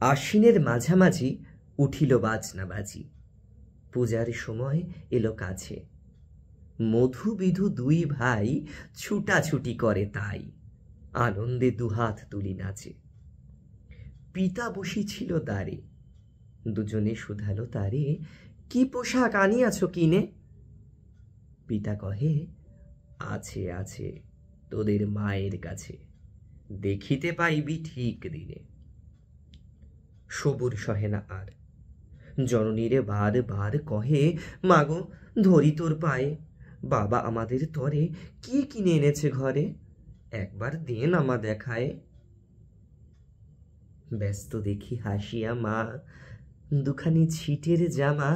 আশ্বিনের মাঝামাঝি উঠিল বাজনাবাজি। পূজার সময় এলো কাছে। মধু বিধু দুই ভাই ছুটাছুটি করে তাই, আনন্দে দুহাত তুলি নাচে। পিতা বসি ছিল দ্বারে, দুজনে শুধালো তারে, কি পোশাক আনিয়াছ কিনে? পিতা কহে, আছে আছে তোদের মায়ের কাছে, দেখিতে পাইবি ঠিক দিনে। সবুর সহে না আর, জননীরে বার বার কহে, মাগো ধরি তোর পায়ে, বাবা আমাদের তরে কি কিনে এনেছে ঘরে, একবার দেন আমা দেখায়। ব্যস্ত দেখি হাসিয়া মা দুখানি ছিটের জামা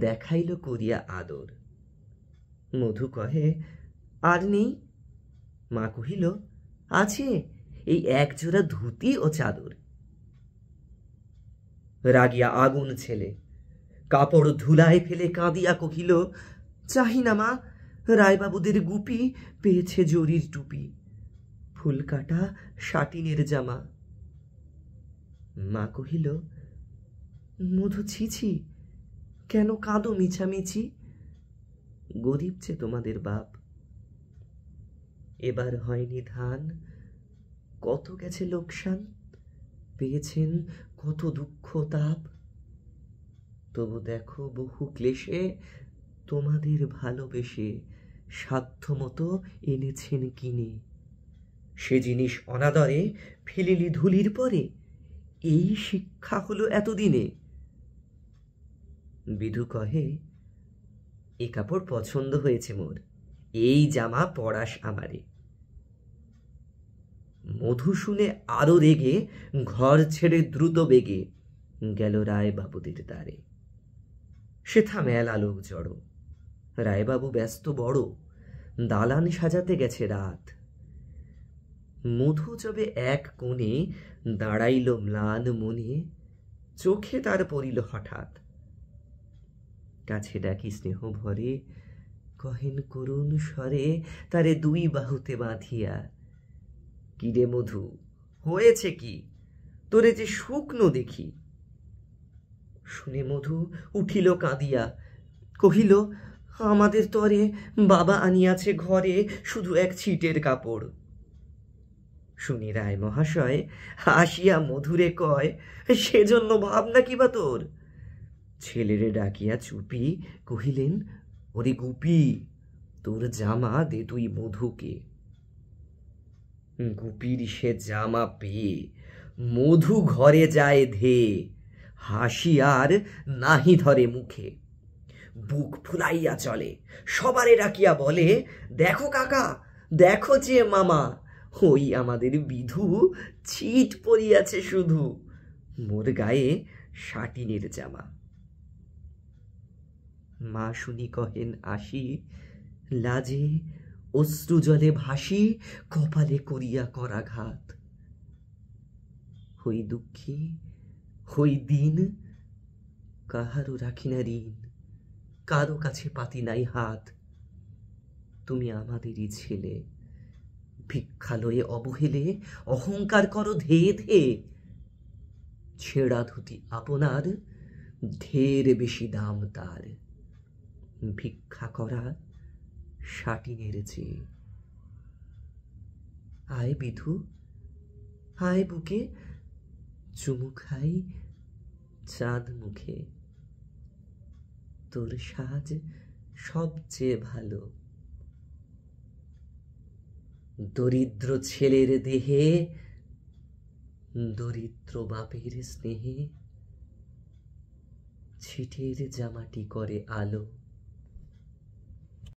দেখাইল করিয়া আদর। মধু কহে, আর নেই? মা কহিল, আছে এই একজোড়া ধুতি ও চাদর। রাগিয়া আগুন ছেলে কাপড় ধুলায় ফেলে কাঁদিয়া কহিল, চাহি না মা, রায়বাবুদের গুপি পেয়েছে জরির টুপি, ফুল কাটা শাটিনের জামা। মা কহিল, মধু ছিছি, কেন কাঁদো মিছামিছি? গরিব যে তোমাদের বাপ, এবার হয়নি ধান, কত গেছে লোকসান, পেয়েছেন কত দুঃখ তাপ। তবু দেখো বহু ক্লেশে তোমাদের ভালোবেসে সাধ্য মতো এনেছেন কিনে, সে জিনিস অনাদরে ফেলিলি ধুলির পরে, এই শিক্ষা হলো এতদিনে। বিধু কহে, এ কাপড় পছন্দ হয়েছে মোর, এই জামা পরাস আমারে। মধু শুনে আরো রেগে ঘর ছেড়ে দ্রুত বেগে গেল রায়বাবুদের দ্বারে। সেথা মেলা লোক জড়ো, রায়বাবু ব্যস্ত বড়, দালান সাজাতে গেছে রাত। মধু যবে এক কোণে দাঁড়াইল ম্লান মনে, চোখে তার পড়িল হঠাৎ। কাছে ডাকি স্নেহ ভরে, কহেন করুণ স্বরে তারে দুই বাহুতে বাঁধিয়া, কি রে মধু, হয়েছে কি, তোরে যে শুকনো দেখি। শুনে মধু উঠিল কাঁদিয়া, কহিল, আমাদের তরে বাবা আনিয়াছে ঘরে শুধু এক ছিটের কাপড়। শুনি রায় মহাশয় আসিয়া মধুরে কয়, সেজন্য ভাবনা কি বা তোর? ছেলেরে ডাকিয়া চুপি কহিলেন, ওরে গুপি, তোর জামা দে তুই মধুকে। গুপির সে জামা পেয়ে মধু ঘরে যায় ধেয়ে, হাসি আর নাহি ধরে মুখে। বুক ফুলাইয়া চলে, সবারে ডাকিয়া বলে, দেখো কাকা, দেখো যে মামা, ওই আমাদের বিধু ছিট পরিয়াছে শুধু, মোর গায়ে শাটিনের জামা। মা শুনি কহেন আসি, লাজে অশ্রু জলে ভাসি কপালে করিয়া করাঘাত। হই দুঃখী হই দিন, কাহারও রাখি না ঋণ, কারো কাছে পাতি নাই হাত। তুমি আমাদেরই ছেলে, ভিক্ষালয়ে অবহেলে অহংকার করো ধেয়ে ধেয়ে। ছেঁড়া ধুতি আপনার, ঢের বেশি দাম তার, ভিক্ষা করা শাটিনের চেয়ে। আয় বিধু, আয় বুকে, চুমু খাই চাঁদ মুখে, তোর সাজ সবচেয়ে ভালো। দরিদ্র ছেলের দেহে দরিদ্র বাপের স্নেহে ছিটের জামাটি করে আলো।